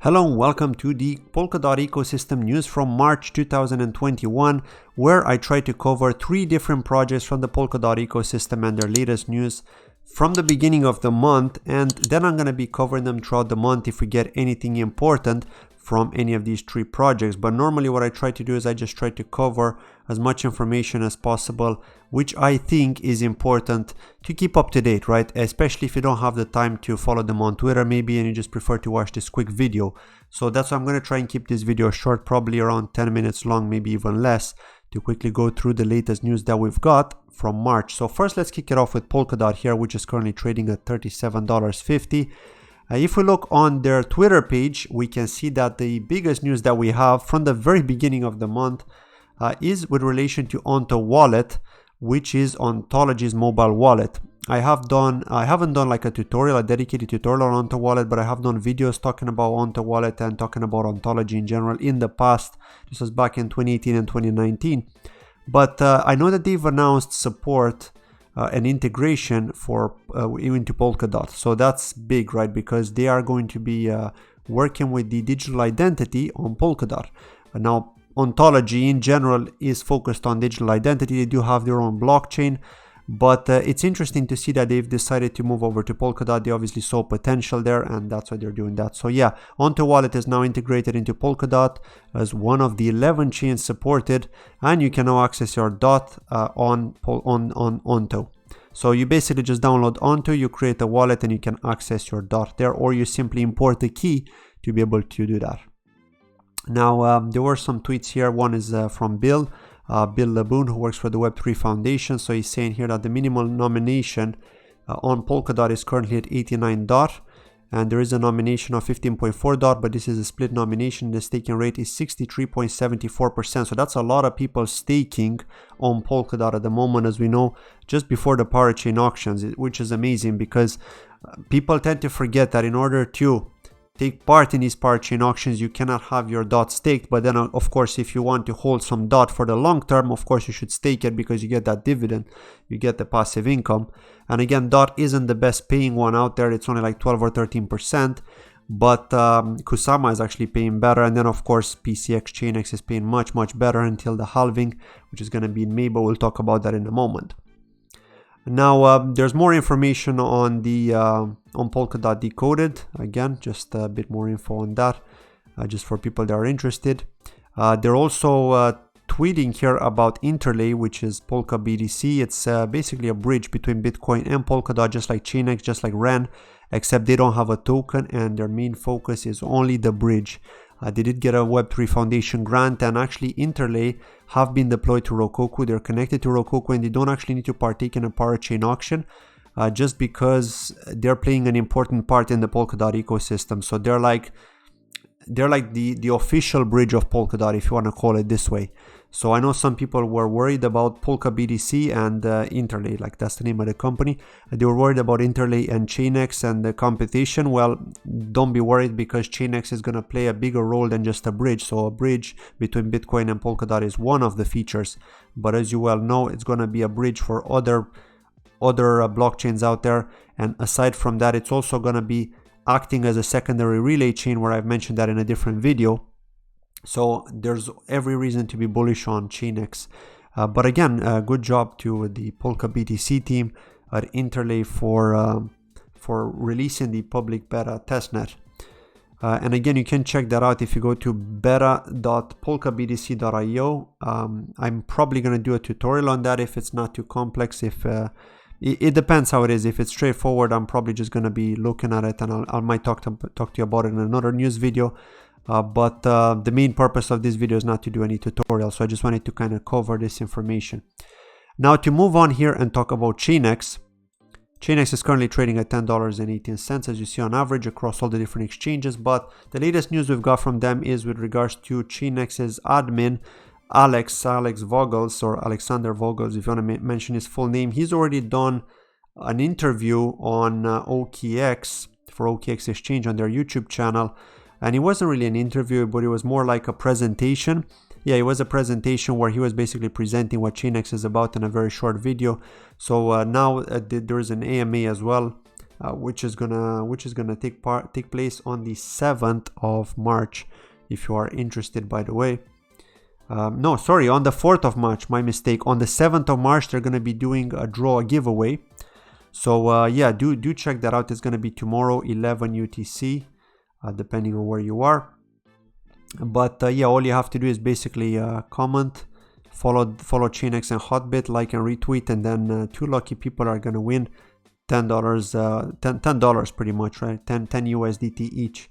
Hello and welcome to the Polkadot Ecosystem news from March 2021, where I try to cover 3 different projects from the Polkadot ecosystem and their latest news from the beginning of the month, and then I'm going to be covering them throughout the month if we get anything important from any of these 3 projects. But normally what I try to do is I just try to cover as much information as possible, which I think is important to keep up to date, right? Especially if you don't have the time to follow them on Twitter maybe, and you just prefer to watch this quick video. So that's why I'm going to try and keep this video short, probably around 10 minutes long, maybe even less, to quickly go through the latest news that we've got from March. So first, let's kick it off with Polkadot here, which is currently trading at $37.50. If we look on their Twitter page, we can see that the biggest news that we have from the very beginning of the month is with relation to Onto Wallet, which is Ontology's mobile wallet. I haven't done like a tutorial, a dedicated tutorial on Onto Wallet, but I have done videos talking about Onto Wallet and talking about Ontology in general in the past. This was back in 2018 and 2019. But I know that they've announced support and integration for into Polkadot. So that's big, right? Because they are going to be working with the digital identity on Polkadot. Now, Ontology in general is focused on digital identity. They do have their own blockchain, but it's interesting to see that they've decided to move over to Polkadot. They obviously saw potential there, and that's why they're doing that. So yeah, Onto Wallet is now integrated into Polkadot as one of the 11 chains supported, and you can now access your DOT on Onto. So you basically just download Onto, you create a wallet, and you can access your DOT there, or you simply import the key to be able to do that. Now, there were some tweets here. One is from Bill Laboon, who works for the Web3 Foundation. So he's saying here that the minimal nomination on Polkadot is currently at 89 DOT, and there is a nomination of 15.4 DOT, but this is a split nomination. The staking rate is 63.74%. So that's a lot of people staking on Polkadot at the moment, as we know, just before the parachain auctions, which is amazing because people tend to forget that in order to take part in these parachain auctions, you cannot have your DOT staked. But then, of course, if you want to hold some DOT for the long term, of course, you should stake it because you get that dividend, you get the passive income. And again, DOT isn't the best paying one out there. It's only like 12 or 13%. But Kusama is actually paying better. And then, of course, PCX ChainX is paying much, much better until the halving, which is going to be in May. But we'll talk about that in a moment. Now, there's more information on the on Polkadot Decoded. Again, just a bit more info on that, just for people that are interested. They're also tweeting here about Interlay, which is Polka BTC. It's basically a bridge between Bitcoin and Polkadot, just like ChainX, just like REN, except they don't have a token, and their main focus is only the bridge. They did get a Web3 Foundation grant, and actually Interlay have been deployed to Rokoku. They're connected to Rokoku, and they don't actually need to partake in a parachain auction just because they're playing an important part in the Polkadot ecosystem. So they're like the official bridge of Polkadot, if you want to call it this way. So I know some people were worried about Polka BTC and Interlay, like that's the name of the company. They were worried about Interlay and ChainX and the competition. Well, don't be worried, because ChainX is going to play a bigger role than just a bridge. So a bridge between Bitcoin and Polkadot is one of the features, but as you well know, it's going to be a bridge for other blockchains out there. And aside from that, it's also going to be acting as a secondary relay chain, where I've mentioned that in a different video. So there's every reason to be bullish on ChainX. But again, good job to the Polka BTC team at Interlay for releasing the public beta testnet. And again, you can check that out if you go to beta.polkabtc.io. I'm probably going to do a tutorial on that if it's not too complex. If it depends how it is. If it's straightforward, I'm probably just going to be looking at it, and I might talk to you about it in another news video. But the main purpose of this video is not to do any tutorial, so I just wanted to kind of cover this information. Now, to move on here and talk about ChainX. ChainX is currently trading at $10.18, as you see on average across all the different exchanges. But the latest news we've got from them is with regards to ChainX's admin, Alex Vogels, or Alexander Vogels, if you want to mention his full name. He's already done an interview on OKX, for OKX Exchange, on their YouTube channel. And it wasn't really an interview, but it was more like a presentation. Yeah, it was a presentation where he was basically presenting what ChainX is about in a very short video. So now there is an AMA as well which is gonna take place on the 7th of March. If you are interested, by the way. No, sorry, on the 4th of March, my mistake. On the 7th of March, they're gonna be doing a giveaway. So yeah, do check that out. It's gonna be tomorrow, 11 UTC, depending on where you are. But yeah, all you have to do is basically comment, follow ChainX and Hotbit, like and retweet, and then 2 lucky people are gonna win $10, $10 pretty much, right? 10 USDT each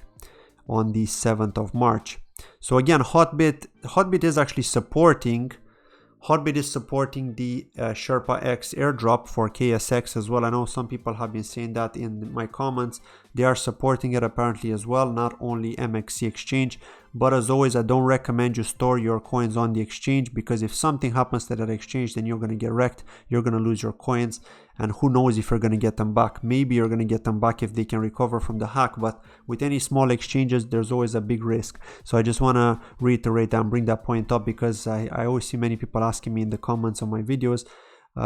on the 7th of March. So again, Hotbit is actually supporting the Sherpa X airdrop for KSX as well. I know some people have been saying that in my comments. They are supporting it apparently as well, not only MXC exchange. But as always, I don't recommend you store your coins on the exchange, because if something happens to that exchange, then you're going to get wrecked. You're going to lose your coins, and who knows if you're going to get them back. Maybe you're going to get them back if they can recover from the hack, but with any small exchanges, there's always a big risk. So I just want to reiterate and bring that point up, because I always see many people asking me in the comments on my videos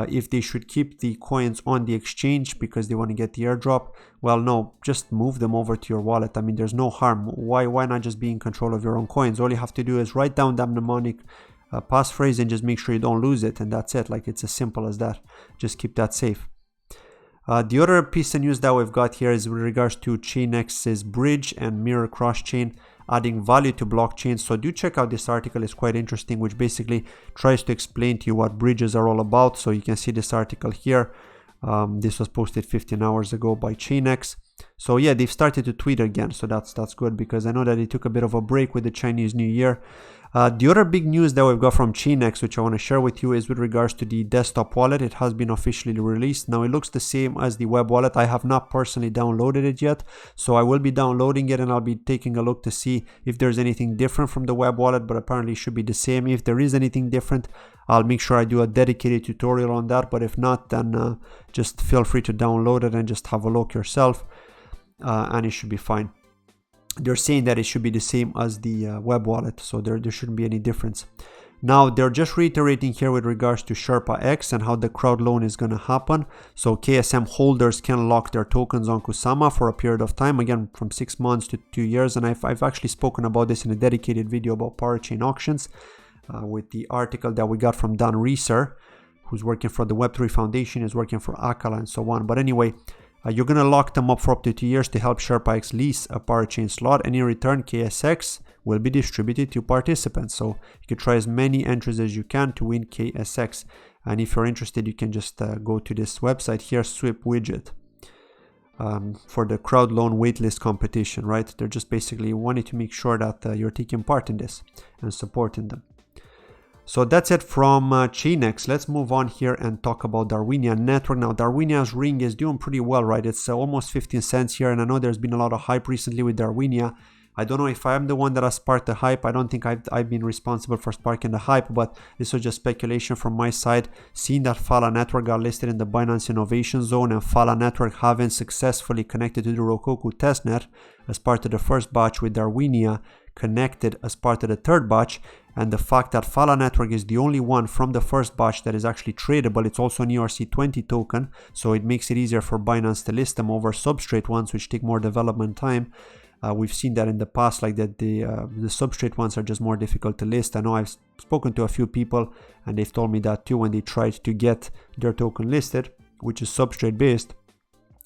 if they should keep the coins on the exchange because they want to get the airdrop. Well, no, just move them over to your wallet. I mean, there's no harm. Why not just be in control of your own coins? All you have to do is write down that mnemonic passphrase and just make sure you don't lose it, and that's it. Like, it's as simple as that. Just keep that safe. The other piece of news that we've got here is with regards to ChainX's bridge and mirror cross-chain, adding value to blockchains. So do check out this article. It's quite interesting, which basically tries to explain to you what bridges are all about. So you can see this article here. This was posted 15 hours ago by ChainX. So yeah, they've started to tweet again, so that's good, because I know that they took a bit of a break with the Chinese New Year. The other big news that we've got from ChainX, which I want to share with you, is with regards to the desktop wallet. It has been officially released. Now, it looks the same as the web wallet. I have not personally downloaded it yet, so I will be downloading it and I'll be taking a look to see if there's anything different from the web wallet, but apparently it should be the same. If there is anything different, I'll make sure I do a dedicated tutorial on that, but if not, then just feel free to download it and just have a look yourself, and it should be fine. They're saying that it should be the same as the web wallet, so there shouldn't be any difference. Now, they're just reiterating here with regards to Sherpa X and how the crowd loan is going to happen. So KSM holders can lock their tokens on Kusama for a period of time, again from 6 months to 2 years. And I've actually spoken about this in a dedicated video about parachain auctions with the article that we got from Dan Reeser, who's working for the Web3 Foundation, is working for Akala and so on. But anyway, you're going to lock them up for up to 2 years to help Sherpa X lease a parachain slot, and in return KSX will be distributed to participants. So you can try as many entries as you can to win KSX. And if you're interested, you can just go to this website here, Sweep Widget, for the crowd loan waitlist competition, right? They're just basically wanting to make sure that you're taking part in this and supporting them. So that's it from ChainX. Let's move on here and talk about Darwinia Network. Now, Darwinia's ring is doing pretty well, right? It's almost 15 cents here, and I know there's been a lot of hype recently with Darwinia. I don't know if I'm the one that has sparked the hype. I don't think I've been responsible for sparking the hype, but this was just speculation from my side. Seeing that Fala Network got listed in the Binance Innovation Zone, and Fala Network having successfully connected to the Rokoku testnet as part of the first batch, with Darwinia connected as part of the third batch, and the fact that Fala Network is the only one from the first batch that is actually tradable. It's also an ERC20 token, so it makes it easier for Binance to list them over substrate ones, which take more development time. We've seen that in the past, like that the substrate ones are just more difficult to list. I know I've spoken to a few people and they've told me that too when they tried to get their token listed, which is substrate based.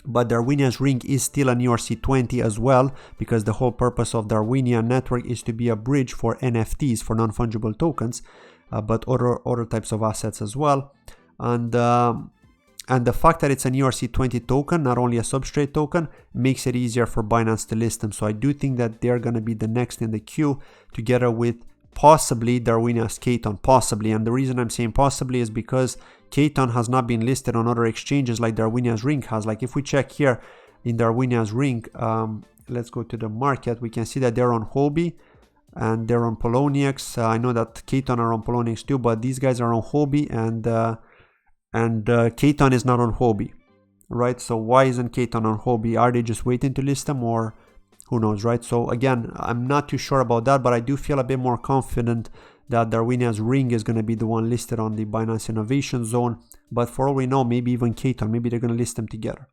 But Darwinia's ring is still an ERC20 as well, because the whole purpose of Darwinia Network is to be a bridge for NFTs, for non-fungible tokens, but other types of assets as well. And the fact that it's an ERC20 token, not only a substrate token, makes it easier for Binance to list them. So I do think that they're going to be the next in the queue, together with possibly Darwinia's Katon, possibly. And the reason I'm saying possibly is because Katon has not been listed on other exchanges like Darwinia's ring has. Like if we check here in Darwinia's ring, let's go to the market, we can see that they're on Huobi and they're on Poloniex. I know that Katon are on Poloniex too, but these guys are on Huobi, and Katon is not on Huobi, right? So why isn't Katon on Huobi? Are they just waiting to list them, or who knows, right? So again, I'm not too sure about that, but I do feel a bit more confident that Darwinia's ring is going to be the one listed on the Binance Innovation Zone. But for all we know, maybe even Katon, maybe they're going to list them together.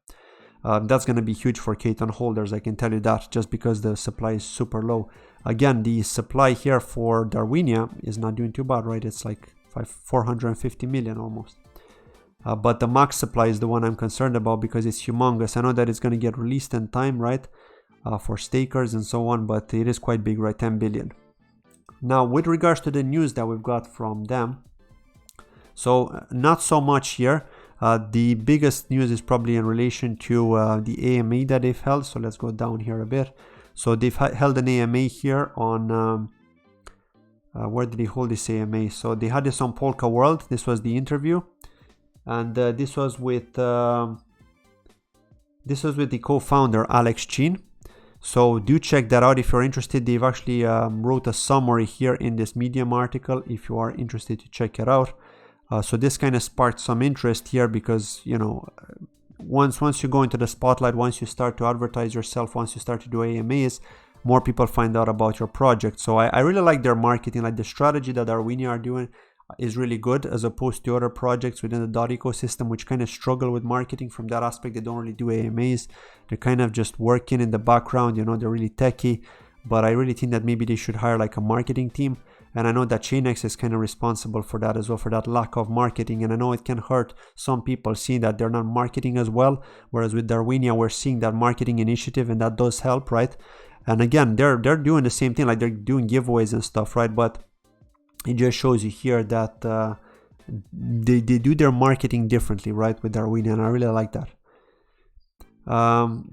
That's going to be huge for Keton holders, I can tell you that, just because the supply is super low. Again, the supply here for Darwinia is not doing too bad, right? It's like 450 million almost. But the max supply is the one I'm concerned about because it's humongous. I know that it's going to get released in time, right? For stakers and so on, but it is quite big, right? 10 billion. Now, with regards to the news that we've got from them, so not so much here. The biggest news is probably in relation to the AMA that they've held. So let's go down here a bit. So they've held an AMA here on, where did they hold this AMA? So they had this on Polka World. This was the interview. And this was with the co-founder, Alex Chin. So do check that out if you're interested. They've actually wrote a summary here in this Medium article if you are interested to check it out. So this kind of sparked some interest here because, you know, once you go into the spotlight, once you start to advertise yourself, once you start to do AMAs, more people find out about your project. So I really like their marketing, like the strategy that Darwinia are doing is really good as opposed to other projects within the DOT ecosystem which kind of struggle with marketing from that aspect. They don't really do AMAs. They're kind of just working in the background, you know, they're really techy. But I really think that maybe they should hire like a marketing team. And I know that ChainX is kind of responsible for that as well, for that lack of marketing. And I know it can hurt some people seeing that they're not marketing as well. Whereas with Darwinia, we're seeing that marketing initiative and that does help, right? And again, they're doing the same thing, like they're doing giveaways and stuff, right? But it just shows you here that they do their marketing differently, right, with Darwinia, and I really like that.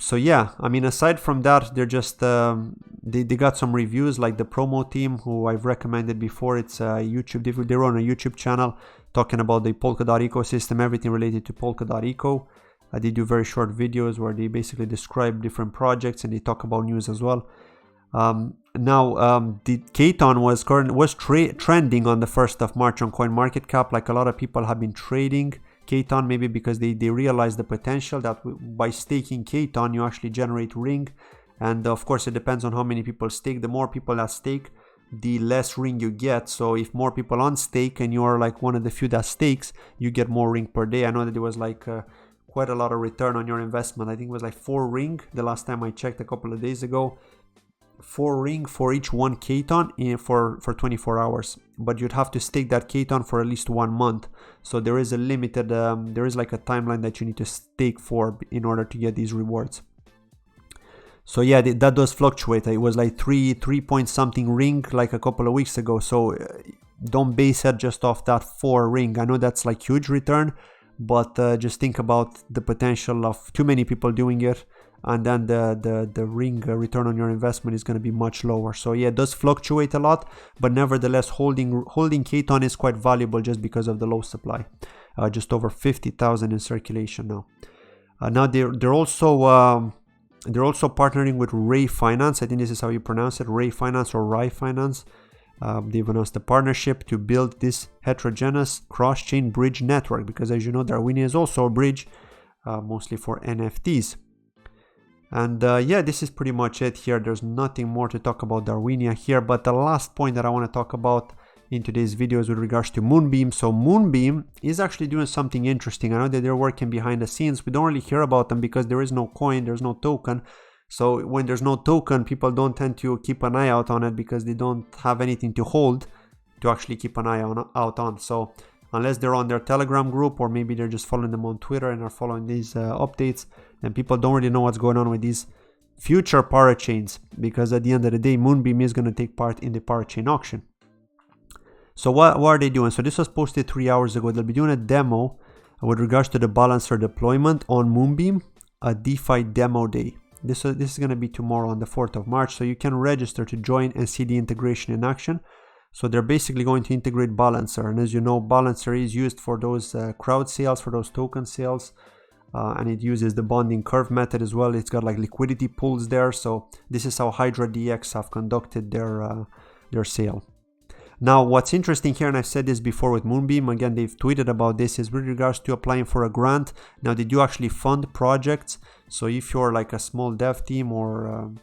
So yeah, I mean, aside from that, they're just they got some reviews, like the promo team who I've recommended before. It's YouTube. They run a YouTube channel talking about the Polkadot ecosystem, everything related to Polkadot Eco. They do very short videos where they basically describe different projects and they talk about news as well. The Keton was trending on the 1st of March on CoinMarketCap. Like a lot of people have been trading Keton, maybe because they realize the potential that by staking Keton you actually generate ring. And of course it depends on how many people stake. The more people that stake, the less ring you get. So if more people on stake and you're like one of the few that stakes, you get more ring per day. I know that there was like quite a lot of return on your investment. I think it was like 4 ring the last time I checked a couple of days ago. 4 ring for each 1 Keton for 24 hours, but you'd have to stake that Keton for at least 1 month. So there is a limited there is like a timeline that you need to stake for in order to get these rewards. So yeah, that does fluctuate. It was like 3 point something ring like a couple of weeks ago. So don't base it just off that 4 ring. I know that's like huge return, but just think about the potential of too many people doing it, and then the ring return on your investment is going to be much lower. So yeah, it does fluctuate a lot, but nevertheless holding Keton is quite valuable just because of the low supply. Just over 50,000 in circulation now. Now they're also partnering with Ray Finance. I think this is how you pronounce it, Ray Finance or Rai Finance. They've announced a partnership to build this heterogeneous cross-chain bridge network, because as you know, Darwinia is also a bridge, mostly for NFTs. And yeah, this is pretty much it here. There's nothing more to talk about Darwinia here, but the last point that I want to talk about in today's video is with regards to Moonbeam. So Moonbeam is actually doing something interesting. I know that they're working behind the scenes. We don't really hear about them because there is no coin, there's no token. So when there's no token, people don't tend to keep an eye out on it because they don't have anything to hold to actually keep an eye out on. So unless they're on their Telegram group, or maybe they're just following them on Twitter and are following these updates, and people don't really know what's going on with these future parachains, because at the end of the day, Moonbeam is going to take part in the parachain auction. So what are they doing? So this was posted 3 hours ago. They'll be doing a demo with regards to the balancer deployment on Moonbeam, a DeFi demo day. This is going to be tomorrow on the 4th of March. So you can register to join and see the integration in action. So they're basically going to integrate Balancer. And as you know, Balancer is used for those crowd sales, for those token sales. And it uses the bonding curve method as well. It's got like liquidity pools there. So this is how Hydra DX have conducted their sale. Now, what's interesting here, and I've said this before with Moonbeam, again, they've tweeted about this, is with regards to applying for a grant. Now, they do actually fund projects. So if you're like a small dev team or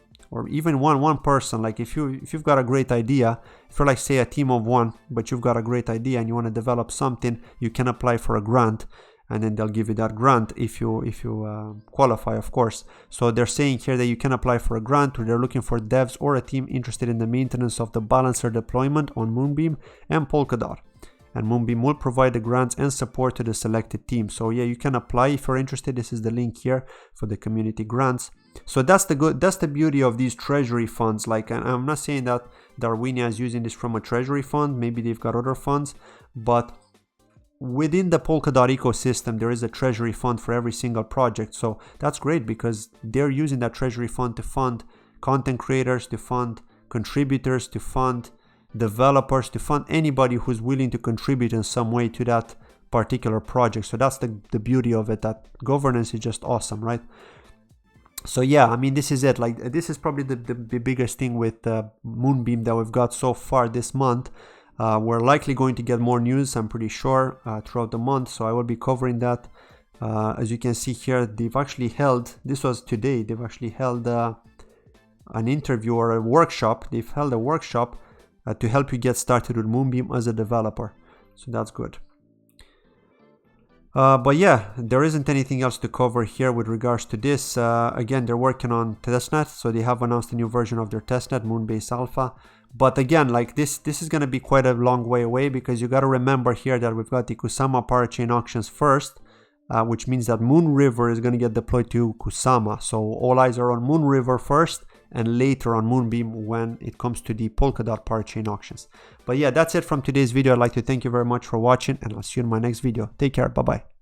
even one person, like if you've got a great idea, if you're like say a team of 1, but you've got a great idea and you want to develop something, you can apply for a grant. and then they'll give you that grant if you qualify, of course. So they're saying here that you can apply for a grant, where they're looking for devs or a team interested in the maintenance of the balancer deployment on Moonbeam and Polkadot. And Moonbeam will provide the grants and support to the selected team. So yeah, you can apply if you're interested. This is the link here for the community grants. So that's the beauty of these treasury funds. Like, I'm not saying that Darwinia is using this from a treasury fund. Maybe they've got other funds, but within the Polkadot ecosystem, there is a treasury fund for every single project. So that's great, because they're using that treasury fund to fund content creators, to fund contributors, to fund developers, to fund anybody who's willing to contribute in some way to that particular project. So that's the beauty of it, that governance is just awesome, right? So yeah, I mean, this is it. Like, this is probably the biggest thing with Moonbeam that we've got so far this month. We're likely going to get more news, I'm pretty sure, throughout the month, so I will be covering that. As you can see here, they've actually held, this was today, they've actually held an interview or a workshop. They've held a workshop to help you get started with Moonbeam as a developer. So that's good. But yeah, there isn't anything else to cover here with regards to this. Again, they're working on testnet, so they have announced a new version of their testnet, Moonbase Alpha. But again, like this is going to be quite a long way away, because you got to remember here that we've got the Kusama parachain auctions first, which means that Moonriver is going to get deployed to Kusama. So all eyes are on Moonriver first, and later on Moonbeam when it comes to the Polkadot parachain auctions. But yeah, that's it from today's video. I'd like to thank you very much for watching, and I'll see you in my next video. Take care. Bye bye.